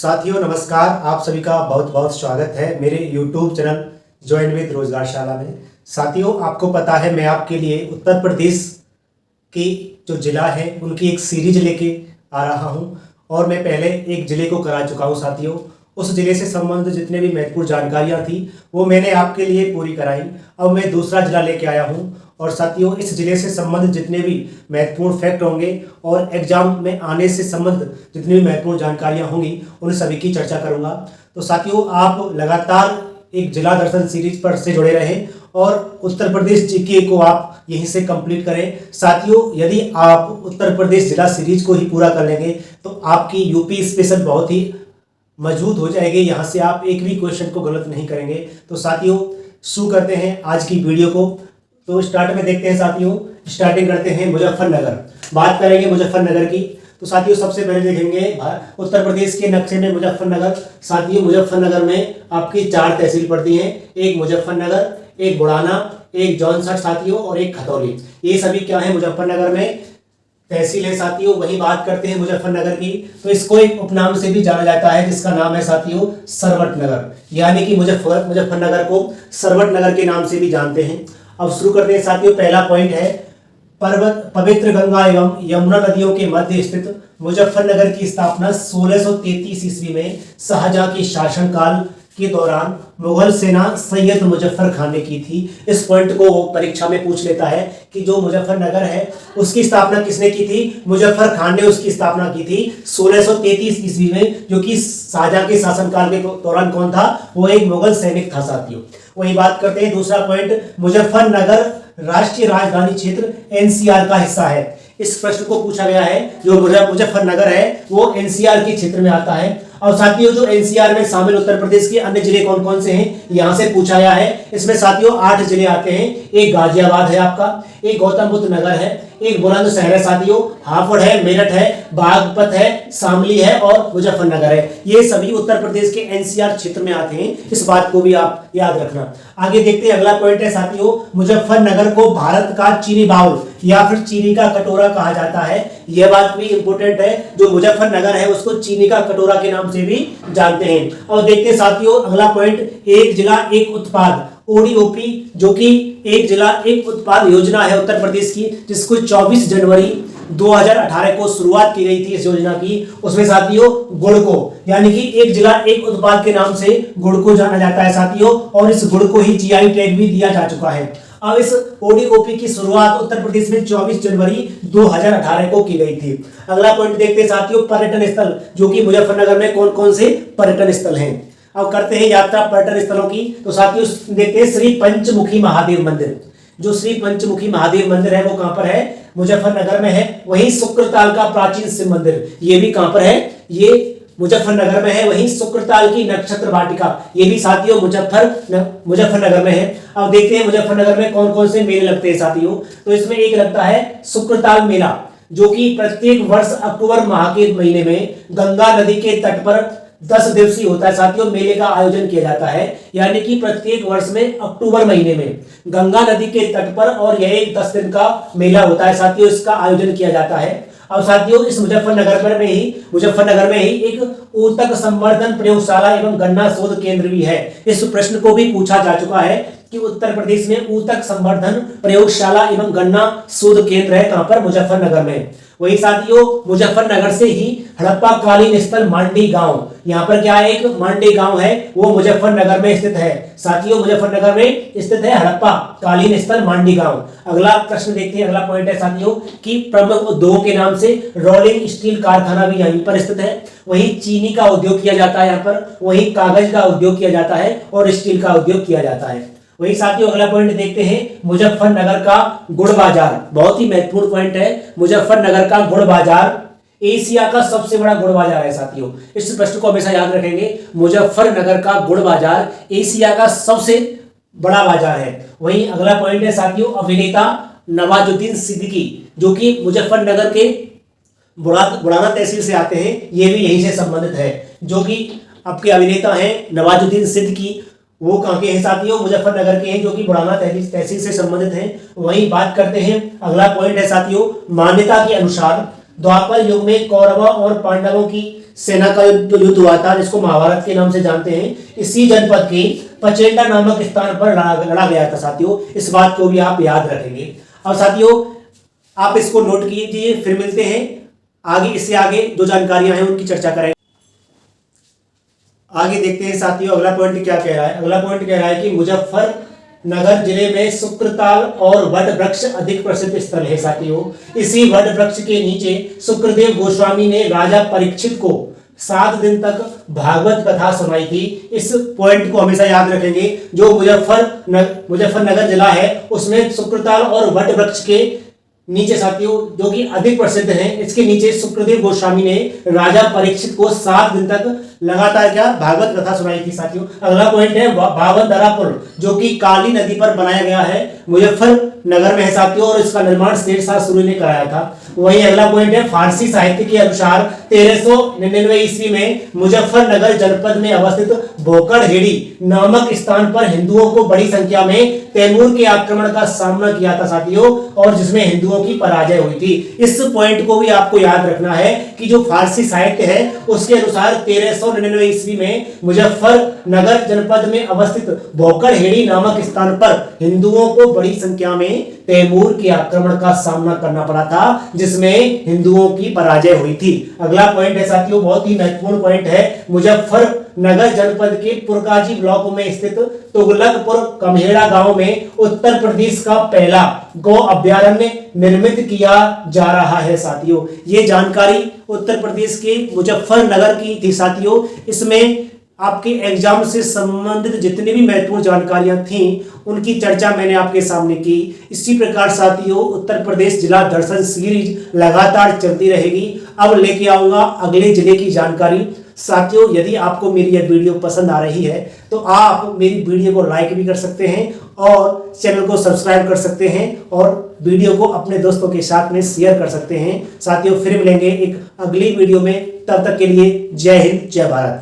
साथियों नमस्कार। आप सभी का बहुत बहुत स्वागत है मेरे YouTube चैनल ज्वाइन विद रोजगारशाला में। साथियों आपको पता है मैं आपके लिए उत्तर प्रदेश की जो ज़िला है उनकी एक सीरीज लेके आ रहा हूं और मैं पहले एक ज़िले को करा चुका हूं। साथियों उस ज़िले से संबंधित जितने भी महत्वपूर्ण जानकारियां थी वो मैंने आपके लिए पूरी कराई। अब मैं दूसरा ज़िला लेके आया हूं और साथियों इस ज़िले से संबंधित जितने भी महत्वपूर्ण फैक्ट होंगे और एग्जाम में आने से संबंधित जितनी भी महत्वपूर्ण जानकारियां होंगी उन सभी की चर्चा करूंगा। तो साथियों आप लगातार एक जिला दर्शन सीरीज पर से जुड़े रहें और उत्तर प्रदेश जीके को आप यहीं से कंप्लीट करें। साथियों यदि आप उत्तर प्रदेश जिला सीरीज को ही पूरा कर लेंगे तो आपकी यूपी स्पेशल बहुत ही मजबूत हो जाएगी। यहाँ से आप एक भी क्वेश्चन को गलत नहीं करेंगे। तो साथियों शुरू करते हैं आज की वीडियो को। तो स्टार्ट में देखते हैं साथियों, स्टार्टिंग करते हैं मुजफ्फरनगर। बात करेंगे मुजफ्फरनगर की तो साथियों सबसे पहले देखेंगे उत्तर प्रदेश के नक्शे में मुजफ्फरनगर। साथियों मुजफ्फरनगर में आपकी 4 तहसील पड़ती हैं, एक मुजफ्फरनगर, एक बुढ़ाना, एक जौनसठ साथियों और एक खतौली। ये सभी क्या है मुजफ्फरनगर में तहसील है। साथियों वही बात करते हैं मुजफ्फरनगर की तो इसको एक उपनाम से भी जाना जाता है जिसका नाम है साथियों सरवट नगर, यानी कि मुजफ्फरनगर को सरवट नगर के नाम से भी जानते हैं। अब शुरू करते हैं साथियों। पहला पॉइंट है पवित्र गंगा एवं यमुना नदियों के मध्य स्थित मुजफ्फरनगर की स्थापना 1633 ईस्वी में शाहजहां के शासनकाल के दौरान मुगल सेना सैयद मुजफ्फर खान ने की थी। इस पॉइंट को वो परीक्षा में पूछ लेता है कि जो मुजफ्फरनगर है उसकी स्थापना किसने की थी? मुजफ्फर खान ने उसकी स्थापना की थी 1633 ईस्वी में, जो कि शाहजहां के शासनकाल के दौरान कौन था? वो एक मुगल सैनिक था। साथियों वही बात करते हैं। दूसरा पॉइंट मुजफ्फरनगर राष्ट्रीय राजधानी क्षेत्र एनसीआर का हिस्सा है। इस प्रश्न को पूछा गया है। जो मुजफ्फरनगर है वो एनसीआर के क्षेत्र में आता है। और साथियों जो एनसीआर में शामिल उत्तर प्रदेश के अन्य जिले कौन कौन से हैं यहां से पूछा गया है। इसमें साथियों 8 जिले आते हैं। एक गाजियाबाद है आपका, एक गौतम बुद्ध नगर है, एक बुलंदशहर है साथियों, हापुड़ है, मेरठ है, बागपत है, शामली है और मुजफ्फरनगर है। ये सभी उत्तर प्रदेश के एनसीआर क्षेत्र में आते हैं। इस बात को भी आप याद रखना। आगे देखते हैं अगला पॉइंट है साथियों मुजफ्फरनगर को भारत का चीनी बाउल या फिर चीनी का कटोरा कहा जाता है। यह बात भी इंपॉर्टेंट है। जो मुजफ्फरनगर है उसको चीनी का कटोरा के नाम से भी जानते हैं। और देखते हैं साथियों अगला पॉइंट एक जिला एक उत्पाद ओडीओपी, जो कि एक जिला एक उत्पाद योजना है उत्तर प्रदेश की, जिसको 24 जनवरी 2018 को शुरुआत की गई थी इस योजना की। उसमें साथियों गुड़ को, यानी कि एक जिला एक उत्पाद के नाम से गुड़ को जाना जाता है साथियों, और इस गुड़ को ही जीआई टैग भी दिया जा चुका है। अब इस ओडीओपी की शुरुआत उत्तर प्रदेश में 24 जनवरी 2018 को की गई थी। अगला पॉइंट देखते हैं साथियों पर्यटन स्थल, जो कि मुजफ्फरनगर में कौन कौन से पर्यटन स्थल हैं। अब करते हैं यात्रा पर्यटन स्थलों की। तो साथियों देखते हैं श्री पंचमुखी महादेव मंदिर। जो श्री पंचमुखी महादेव मंदिर है वो कहां पर है? मुजफ्फरनगर में है। वहीं शुक्रताल का प्राचीन शिव मंदिर, ये भी कहां पर है? ये मुजफ्फरनगर में है। वहीं शुक्रताल की नक्षत्र वाटिका, ये भी साथियों मुजफ्फरनगर में है। अब देखते हैं मुजफ्फरनगर में कौन कौन से मेले लगते हैं साथियों। तो इसमें एक लगता है शुक्रताल मेला, जो कि प्रत्येक वर्ष अक्टूबर माह के महीने में गंगा नदी के तट पर 10 दिवसीय होता है साथियों। मेले का आयोजन किया जाता है, यानी कि प्रत्येक वर्ष में अक्टूबर महीने में गंगा नदी के तट पर, और यह एक 10 दिन का मेला होता है साथियों। इसका आयोजन किया जाता है। अब साथियों इस मुजफ्फरनगर में ही एक ऊतक संवर्धन प्रयोगशाला एवं गन्ना शोध केंद्र भी है। इस प्रश्न को भी पूछा जा चुका है कि उत्तर प्रदेश में ऊतक संवर्धन प्रयोगशाला एवं गन्ना शोध केंद्र है कहां पर? मुजफ्फरनगर में। वही साथियों मुजफ्फरनगर से ही हड़प्पा कालीन स्थल मांडी गांव, यहाँ पर क्या है? एक मांडी गांव है, वो मुजफ्फरनगर में स्थित है साथियों। मुजफ्फरनगर में स्थित है हड़प्पा कालीन स्थल मांडी गांव। अगला प्रश्न देखते हैं। अगला पॉइंट है साथियों कि प्रमुख उद्योगों के नाम से रोलिंग स्टील कारखाना भी यहीं पर स्थित है। वहीं चीनी का उद्योग किया जाता है यहाँ पर, वहीं कागज का उद्योग किया जाता है और स्टील का उद्योग किया जाता है। वही साथियों अगला पॉइंट देखते हैं मुजफ्फरनगर का गुड़ बाजार। बहुत ही महत्वपूर्ण पॉइंट है। मुजफ्फरनगर का गुड़ बाजार एशिया का सबसे बड़ा गुड़ बाजार है साथियों। इस प्रश्न को हमेशा याद रखेंगे। मुजफ्फरनगर का गुड़ बाजार एशिया का सबसे बड़ा बाजार है। वहीं अगला पॉइंट है साथियों अभिनेता नवाजुद्दीन सिद्दीकी, जो कि मुजफ्फरनगर के बुढ़ाना तहसील से आते हैं। ये भी यहीं से संबंधित है। जो कि आपके अभिनेता हैं नवाजुद्दीन सिद्दीकी, वो कहां के हैं साथियों? मुजफ्फरनगर के हैं, जो कि बुढ़ाना तहसील से संबंधित हैं। वहीं बात करते हैं अगला पॉइंट है साथियों मान्यता के अनुसार द्वापर युग में कौरवों और पांडवों की सेना का जो युद्ध हुआ था, जिसको महाभारत के नाम से जानते हैं, इसी जनपद के पचेंडा नामक स्थान पर लड़ा गया था साथियों। इस बात को भी आप याद रखेंगे। अब साथियों आप इसको नोट कीजिए, फिर मिलते हैं आगे। इससे आगे जो जानकारियां हैं उनकी चर्चा करेंगे। आगे देखते हैं साथियों अगला पॉइंट क्या कह रहा है। अगला पॉइंट कह रहा है कि मुजफ्फरनगर जिले में शुक्रताल और वट वृक्ष अधिक प्रसिद्ध स्थल है साथियों। इसी वट वृक्ष के नीचे सुक्रदेव गोस्वामी ने राजा परीक्षित को 7 दिन तक भागवत कथा सुनाई थी। इस पॉइंट को हमेशा याद रखेंगे। जो मुजफ्फरनगर जिला है उसमें शुक्रताल और वट वृक्ष के नीचे साथियों, जो कि अधिक प्रसिद्ध हैं, इसके नीचे सुक्रदेव गोस्वामी ने राजा परीक्षित को 7 दिन तक लगातार क्या भागवत कथा सुनाई थी साथियों। अगला पॉइंट है बावनदरा पुल, जो कि काली नदी पर बनाया गया है, मुजफ्फरनगर में है साथियों, और इसका निर्माण शेरशाह सूरी ने कराया था। वहीं अगला पॉइंट है फारसी साहित्य के अनुसार 1399 ईस्वी में मुजफ्फरनगर जनपद में अवस्थित भोकड़हेड़ी नामक स्थान पर हिंदुओं को बड़ी संख्या में तैमूर के आक्रमण का सामना किया था साथियों, और जिसमें हिंदुओं की पराजय हुई थी। इस पॉइंट को भी आपको याद रखना है कि जो फारसी साहित्य है उसके अनुसार 1399 ईस्वी में मुजफ्फरनगर जनपद में अवस्थित भोकड़हेड़ी नामक स्थान पर हिंदुओं को बड़ी संख्या में तैमूर के आक्रमण का सामना करना पड़ा था, जिसमें हिंदुओं की पराजय हुई थी। अगला पॉइंट है साथियों, बहुत ही महत्वपूर्ण पॉइंट है। मुजफ्फरनगर जनपद के पुरकाजी ब्लॉक में स्थित तुगलकपुर कम्हेड़ा गांव में उत्तर प्रदेश का पहला गौ अभ्यारण्य निर्मित किया जा रहा है साथियों। ये जानकारी उत्तर प्रदेश के मुजफ्फरनगर की थी साथियों। इसमें आपके एग्जाम से संबंधित जितनी भी महत्वपूर्ण जानकारियां थीं उनकी चर्चा मैंने आपके सामने की। इसी प्रकार साथियों उत्तर प्रदेश जिला दर्शन सीरीज लगातार चलती रहेगी। अब लेके आऊंगा अगले जिले की जानकारी। साथियों यदि आपको मेरी यह वीडियो पसंद आ रही है तो आप मेरी वीडियो को लाइक भी कर सकते हैं और चैनल को सब्सक्राइब कर सकते हैं और वीडियो को अपने दोस्तों के साथ में शेयर कर सकते हैं। साथियों फिर मिलेंगे एक अगली वीडियो में, तब तक के लिए जय हिंद जय भारत।